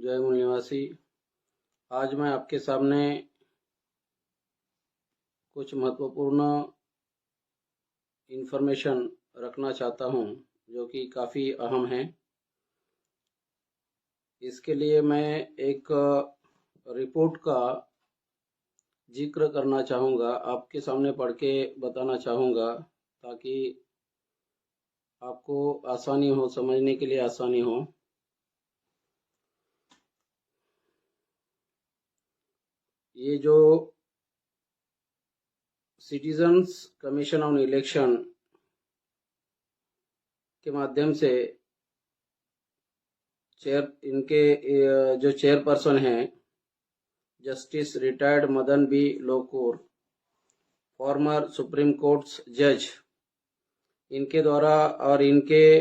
जय मूल निवासी। आज मैं आपके सामने कुछ महत्वपूर्ण इन्फॉर्मेशन रखना चाहता हूं जो कि काफ़ी अहम है। इसके लिए मैं एक रिपोर्ट का जिक्र करना चाहूँगा, आपके सामने पढ़ के बताना चाहूँगा ताकि आपको आसानी हो, समझने के लिए आसानी हो। ये जो सिटीजन्स कमीशन ऑन इलेक्शन के माध्यम से इनके जो चेयरपर्सन हैं justice retired Madan B Lokur, former supreme courts जज, इनके द्वारा और इनके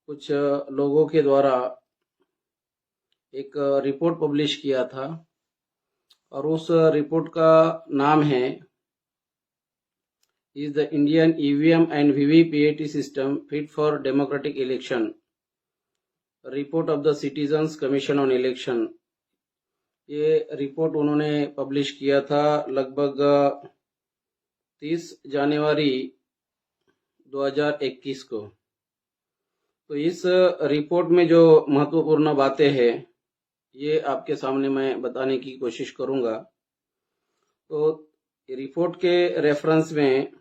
कुछ लोगों के द्वारा एक रिपोर्ट पब्लिश किया था और उस रिपोर्ट का नाम है is the Indian EVM and VVPAT system fit for democratic election, report of the citizens commission on election. ये रिपोर्ट उन्होंने पब्लिश किया था लगभग 30 जनवरी 2021 को। तो इस रिपोर्ट में जो महत्वपूर्ण बातें हैं ये आपके सामने मैं बताने की कोशिश करूंगा। तो रिपोर्ट के रेफरेंस में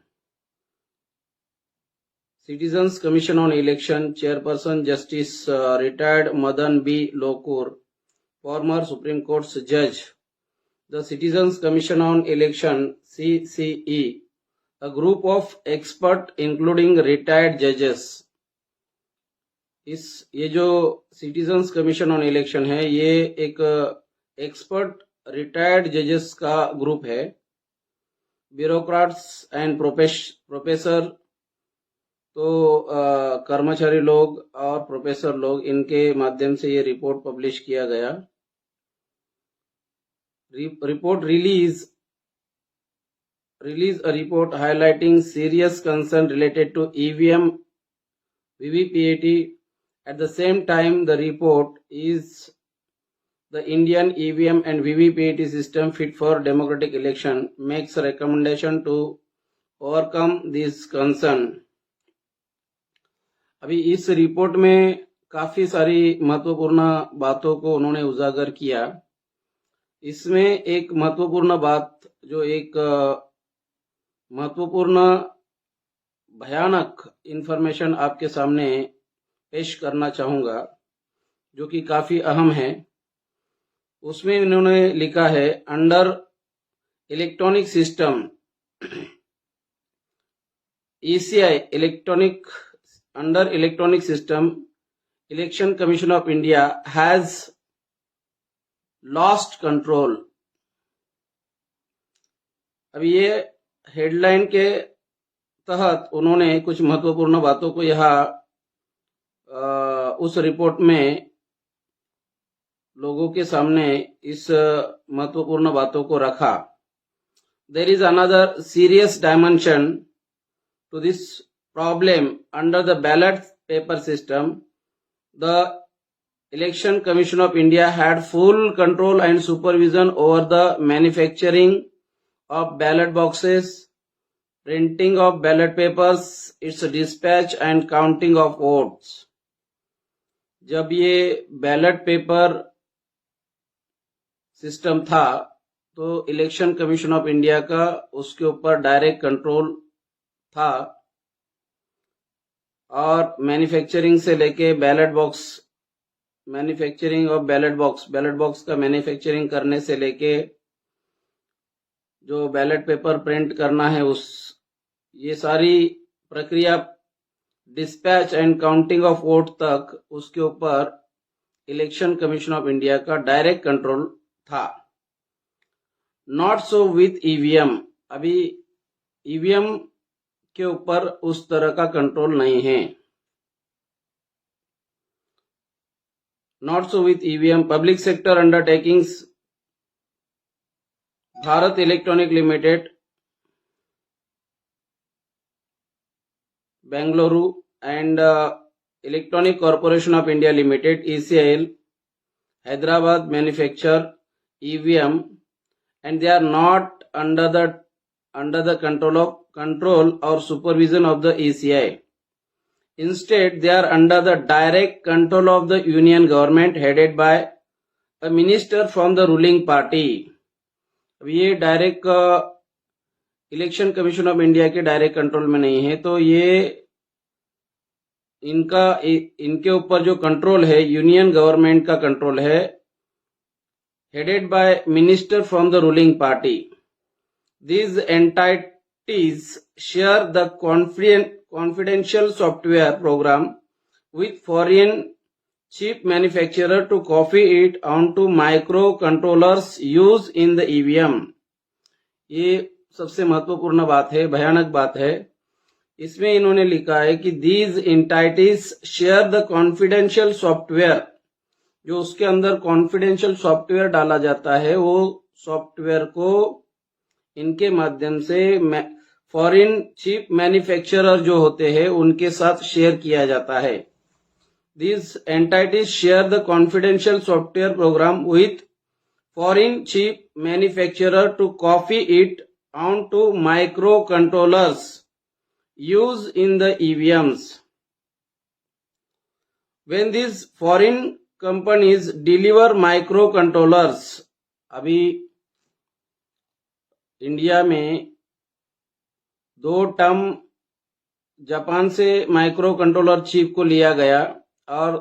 citizens commission on election chairperson justice retired Madan B Lokur, former supreme Court जज, the citizens commission on election CCE, a group of expert including retired judges। ये जो सिटीजन्स कमीशन ऑन इलेक्शन है ये एक एक्सपर्ट रिटायर्ड जजेस का group है। Bureaucrats and professor, तो कर्मचारी लोग और प्रोफेसर लोग, इनके माध्यम से ये रिपोर्ट पब्लिश किया गया। Report release a report highlighting serious concern related to EVM VVPAT. At the same time, the report is the Indian EVM and VVPAT system fit for democratic election, makes a recommendation to overcome this concern। अभी इस report में काफी सारी महत्वपूर्ण बातों को उन्होंने उजागर किया। इसमें एक महत्वपूर्ण बात, जो एक महत्वपूर्ण भयानक इंफॉर्मेशन आपके सामने पेश करना चाहूंगा जो कि काफी अहम है। उसमें इन्होंने लिखा है under electronic system ECI under electronic system, Election Commission of India has lost control। अभी ये हेडलाइन के तहत उन्होंने कुछ महत्वपूर्ण बातों को यहाँ उस रिपोर्ट में लोगों के सामने इस महत्वपूर्ण बातों को रखा। There is another serious dimension to this problem under the ballot paper system. The Election Commission of India had full control and supervision over the manufacturing of ballot boxes, printing of ballot papers, its dispatch and counting of votes। जब ये ballot paper system था तो election commission of India का उसके ऊपर direct control था और manufacturing से लेके ballot box, manufacturing of ballot box का मैन्युफैक्चरिंग करने से लेके जो बैलेट पेपर प्रिंट करना है ये सारी प्रक्रिया, dispatch and counting of vote तक, उसके ऊपर इलेक्शन कमीशन ऑफ इंडिया का डायरेक्ट कंट्रोल था। Not so with EVM. अभी ईवीएम के ऊपर उस तरह का कंट्रोल नहीं है। Not so with EVM. Public sector undertakings, Bharat electronic limited, Bengaluru, and Electronic Corporation of India Limited ECIL Hyderabad manufacture EVM, and they are not under the control or supervision of the ECI. Instead, they are under the direct control of the union government headed by a minister from the ruling party. अब ये direct election commission of India के direct control में नहीं है, तो ये इनके ऊपर जो कंट्रोल है यूनियन गवर्नमेंट का कंट्रोल है, headed by minister from the ruling party. These entities share the confidential software program with foreign chip manufacturer to copy it onto microcontrollers used in the EVM. ये सबसे महत्वपूर्ण बात है, भयानक बात है. इसमें इन्होंने लिखा है कि these entities share the confidential software, जो उसके अंदर कॉन्फिडेंशियल सॉफ्टवेयर डाला जाता है, वो सॉफ्टवेयर को इनके माध्यम से फॉरेन चिप मैन्युफैक्चरर जो होते हैं उनके साथ शेयर किया जाता है. These entities share the confidential software program with foreign chip manufacturer to copy it onto microcontrollers used in the EVMs. When these foreign companies deliver microcontrollers, अभी इंडिया में 2 टर्म जापान से माइक्रो कंट्रोलर चिप को लिया गया और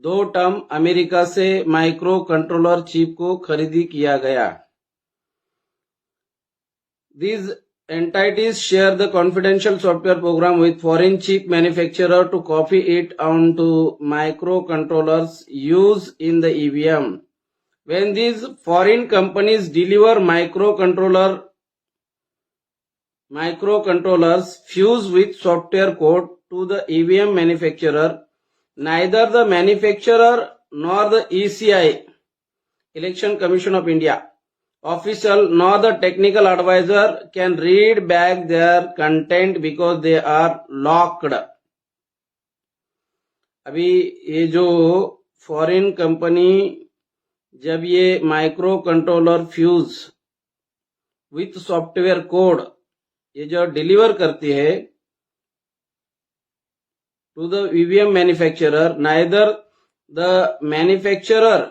2 term America से micro controller chip को खरीदी किया गया. These entities share the confidential software program with foreign chip manufacturer to copy it onto microcontrollers used in the EVM. When these foreign companies deliver microcontrollers fused with software code to the EVM manufacturer, neither the manufacturer nor the ECI, Election Commission of India, official nor the technical advisor can read back their content because they are locked. अभी ये जो foreign company जब ये microcontroller fuse with software code ये जो deliver करती है to the EVM manufacturer, neither the manufacturer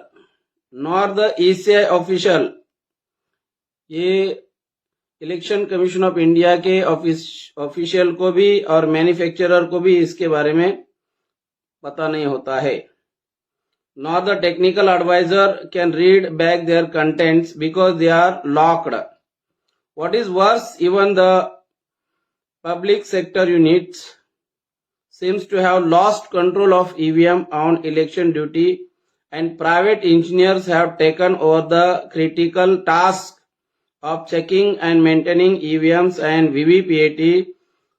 nor the ECI official, ये इलेक्शन कमीशन ऑफ इंडिया के ऑफिशियल को भी और मैन्युफैक्चरर को भी इसके बारे में पता नहीं होता है. Nor the technical advisor can read back their contents because they are locked. What is worse, even the public sector units seems to have lost control of EVM on election duty, and private engineers have taken over the critical task of checking and maintaining EVMs and VVPAT,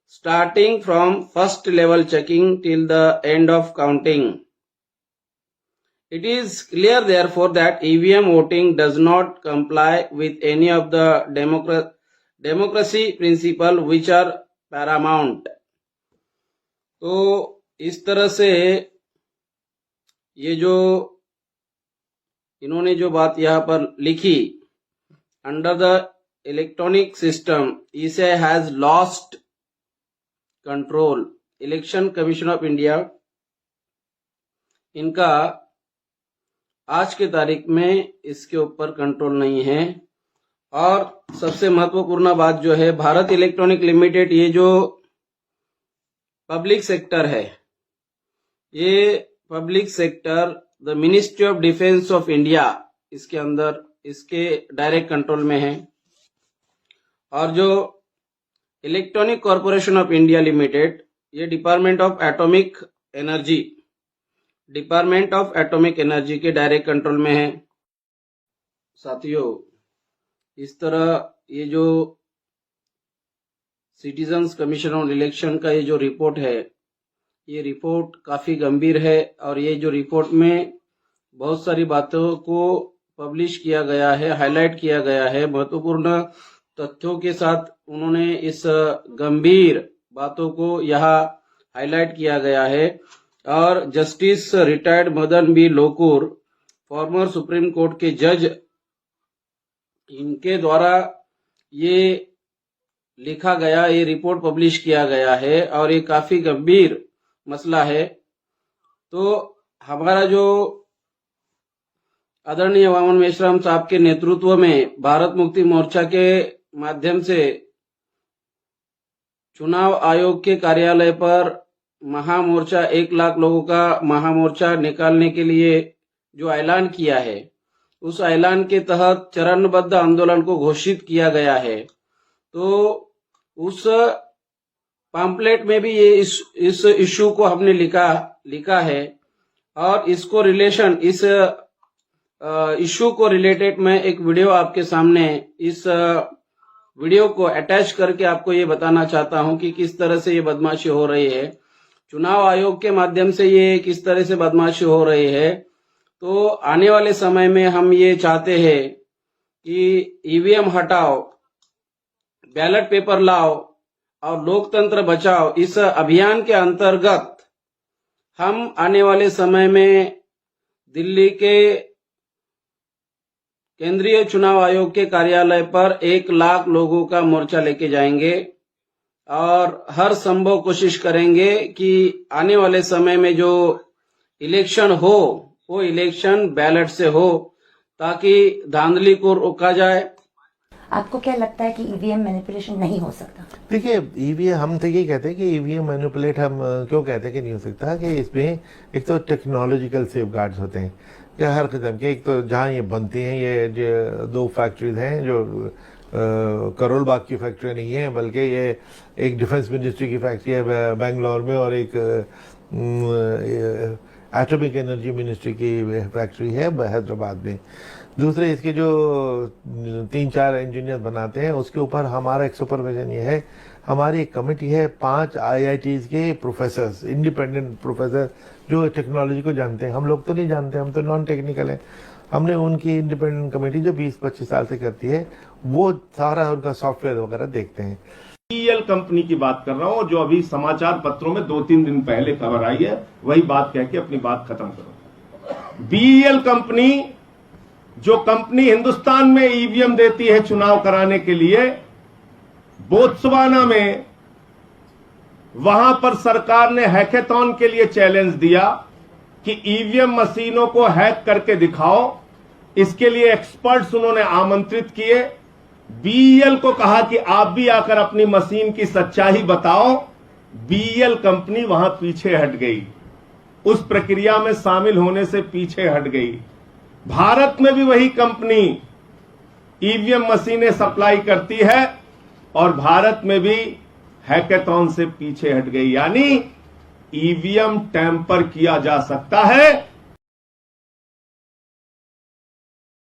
starting from first level checking till the end of counting. It is clear therefore that EVM voting does not comply with any of the democracy principles which are paramount. तो इस तरह से ये जो इन्होंने जो बात यहाँ पर लिखी, under the electronic system ECI has lost control. Election commission of India इनका आज के तारीख में इसके ऊपर कंट्रोल नहीं है. और सबसे महत्वपूर्ण बात जो है, भारत इलेक्ट्रॉनिक लिमिटेड, ये जो पब्लिक सेक्टर है, ये public sector the ministry of defence of India इसके अंदर इसके डायरेक्ट कंट्रोल में है. और जो electronic corporation of India limited, ये डिपार्टमेंट ऑफ एटॉमिक एनर्जी के डायरेक्ट कंट्रोल में है. साथियों, इस तरह ये जो सिटीजन्स कमीशन ऑन इलेक्शन का ये जो रिपोर्ट है, ये रिपोर्ट काफी गंभीर है. और ये जो रिपोर्ट में बहुत सारी बातों को पब्लिश किया गया है, हाईलाइट किया गया है, महत्वपूर्ण तथ्यों के साथ उन्होंने इस गंभीर बातों को यहाँ हाईलाइट किया गया है. और justice retired Madan B Lokur former supreme court के जज, इनके द्वारा ये लिखा गया, ये रिपोर्ट पब्लिश किया गया है और ये काफी गंभीर मसला है। तो हमारा जो आदरणीय वामन मेश्राम साहब के नेतृत्व में भारत मुक्ति मोर्चा के माध्यम से चुनाव आयोग के कार्यालय पर महामोर्चा, 1 लाख लोगों का महामोर्चा निकालने के लिए जो ऐलान किया है, उस ऐलान के तहत चरणबद्ध आंदोलन को घोषित किया गया है। तो उस पैम्पलेट में भी ये इस इश्यू को हमने लिखा है और इसको रिलेशन, इस इश्यू को रिलेटेड मैं एक वीडियो आपके सामने, इस वीडियो को अटैच करके आपको ये बताना चाहता हूं कि किस तरह से ये बदमाशी हो रही है, चुनाव आयोग के माध्यम से ये किस तरह से बदमाशी हो रही है। तो आने वाले समय में हम ये चाहते हैं कि ईवीएम हटाओ, बैलेट पेपर लाओ और लोकतंत्र बचाओ, इस अभियान के अंतर्गत हम आने वाले समय में दिल्ली के केंद्रीय चुनाव आयोग के कार्यालय पर 1 लाख लोगों का मोर्चा लेके जाएंगे और हर संभव कोशिश करेंगे कि आने वाले समय में जो इलेक्शन हो वो इलेक्शन बैलेट से हो, ताकि धांधली को रोका जाए। आपको क्या लगता है कि ईवीएम मैनिपुलेशन नहीं हो सकता? देखिए, ईवीएम, हम तो ये कहते हैं कि ईवीएम मैनिपुलेट हम क्यों कहते हैं कि नहीं हो सकता, कि इसमें एक तो टेक्नोलॉजिकल सेफगार्ड्स होते हैं कि हर किस्म के, एक तो जहाँ ये बनती हैं, ये जो 2 फैक्ट्रीज हैं जो करोल बाग की फैक्ट्री नहीं है, बल्कि ये एक डिफेंस मिनिस्ट्री की फैक्ट्री है बेंगलोर में और एक एटॉमिक एनर्जी मिनिस्ट्री की फैक्ट्री है हैदराबाद में। दूसरे, इसके जो 3-4 इंजीनियर बनाते हैं, उसके ऊपर हमारा एक सुपरविजन ये है, हमारी एक कमेटी है 5 IITs के प्रोफेसर्स, इंडिपेंडेंट प्रोफेसर जो टेक्नोलॉजी को जानते हैं। हम लोग तो नहीं जानते, हम तो नॉन टेक्निकल हैं। हमने उनकी इंडिपेंडेंट कमेटी जो 20-25 साल से करती है, वो सारा उनका सॉफ्टवेयर वगैरह देखते हैं। बीईएल कंपनी की बात कर रहा हूं, जो अभी समाचार पत्रों में 2-3 दिन पहले खबर आई है, वही बात कह के अपनी बात खत्म करो। बीईएल कंपनी, जो कंपनी हिंदुस्तान में ईवीएम देती है चुनाव कराने के लिए, बोत्सवाना में वहां पर सरकार ने हैकेथॉन के लिए चैलेंज दिया कि ईवीएम मशीनों को हैक करके दिखाओ। इसके लिए एक्सपर्ट्स उन्होंने आमंत्रित किए। बीईएल को कहा कि आप भी आकर अपनी मशीन की सच्चाई बताओ। बीईएल कंपनी वहां पीछे हट गई, उस प्रक्रिया में शामिल होने से पीछे हट गई। भारत में भी वही कंपनी ईवीएम मशीनें सप्लाई करती है और भारत में भी हैकेथॉन से पीछे हट गई। यानी ईवीएम टैंपर किया जा सकता है,